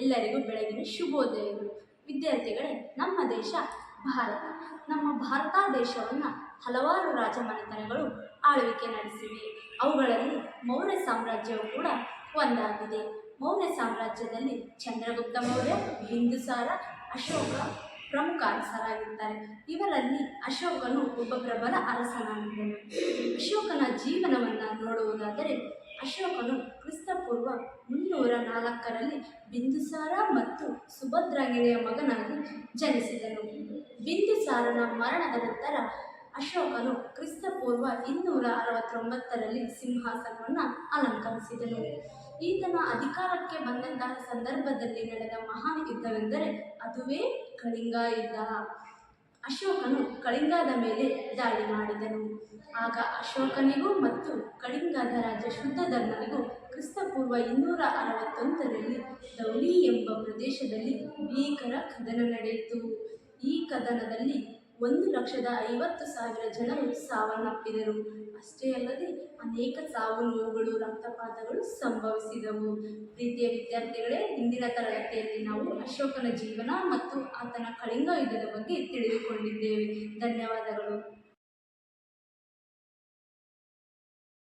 ಎಲ್ಲರಿಗೂ ಬೆಳಗಿನ ಶುಭೋದಯಗಳು. ವಿದ್ಯಾರ್ಥಿಗಳೇ, ನಮ್ಮ ದೇಶ ಭಾರತ. ನಮ್ಮ ಭಾರತ ದೇಶವನ್ನು ಹಲವಾರು ರಾಜಮನೆತನಗಳು ಆಳ್ವಿಕೆ ನಡೆಸಿವೆ. ಅವುಗಳಲ್ಲಿ ಮೌರ್ಯ ಸಾಮ್ರಾಜ್ಯವು ಕೂಡ ಒಂದಾಗಿದೆ. ಮೌರ್ಯ ಸಾಮ್ರಾಜ್ಯದಲ್ಲಿ ಚಂದ್ರಗುಪ್ತ ಮೌರ್ಯ, ಬಿಂದುಸಾರ, ಅಶೋಕ ಪ್ರಮುಖ ಅರಸರಾಗಿರ್ತಾರೆ. ಇವರಲ್ಲಿ ಅಶೋಕನು ಒಬ್ಬ ಪ್ರಬಲ ಅರಸನಾಗಿದ್ದನು. ಅಶೋಕನ ಜೀವನವನ್ನು ನೋಡುವುದಾದರೆ, ಅಶೋಕನು ಕ್ರಿಸ್ತಪೂರ್ವ 304ರಲ್ಲಿ ಬಿಂದುಸಾರ ಮತ್ತು ಸುಭದ್ರಾಂಗಿಣಿಯ ಮಗನಾಗಿ ಜನಿಸಿದನು. ಬಿಂದುಸಾರನ ಮರಣದ ನಂತರ ಅಶೋಕನು ಕ್ರಿಸ್ತಪೂರ್ವ 269ರಲ್ಲಿ ಸಿಂಹಾಸನವನ್ನು ಅಲಂಕರಿಸಿದನು. ಈತನ ಅಧಿಕಾರಕ್ಕೆ ಬಂದಂತಹ ಸಂದರ್ಭದಲ್ಲಿ ನಡೆದ ಮಹಾನ್ ಯುದ್ಧವೆಂದರೆ ಅದುವೇ ಕಳಿಂಗ ಯುದ್ಧ. ಅಶೋಕನು ಕಳಿಂಗದ ಮೇಲೆ ದಾಳಿ ಮಾಡಿದನು. ಆಗ ಅಶೋಕನಿಗೂ ಮತ್ತು ಕಳಿಂಗದ ರಾಜ ಶುದ್ಧಧರ್ಮನಿಗೂ ಕ್ರಿಸ್ತಪೂರ್ವ 261ರಲ್ಲಿ ಧೌಲಿ ಎಂಬ ಪ್ರದೇಶದಲ್ಲಿ ಭೀಕರ ಕದನ ನಡೆಯಿತು. ಈ ಕದನದಲ್ಲಿ 1,50,000 ಜನರು ಸಾವನ್ನಪ್ಪಿದರು. ಅಷ್ಟೇ ಅಲ್ಲದೆ ಅನೇಕ ಸಾವು ನೋವುಗಳು, ರಕ್ತಪಾತಗಳು ಸಂಭವಿಸಿದವು. ಪ್ರೀತಿಯ ವಿದ್ಯಾರ್ಥಿಗಳೇ, ಇಂದಿನ ತರಗತಿಯಲ್ಲಿ ನಾವು ಅಶೋಕನ ಜೀವನ ಮತ್ತು ಆತನ ಕಳಿಂಗ ಯುದ್ಧದ ಬಗ್ಗೆ ತಿಳಿದುಕೊಂಡಿದ್ದೇವೆ. ಧನ್ಯವಾದಗಳು.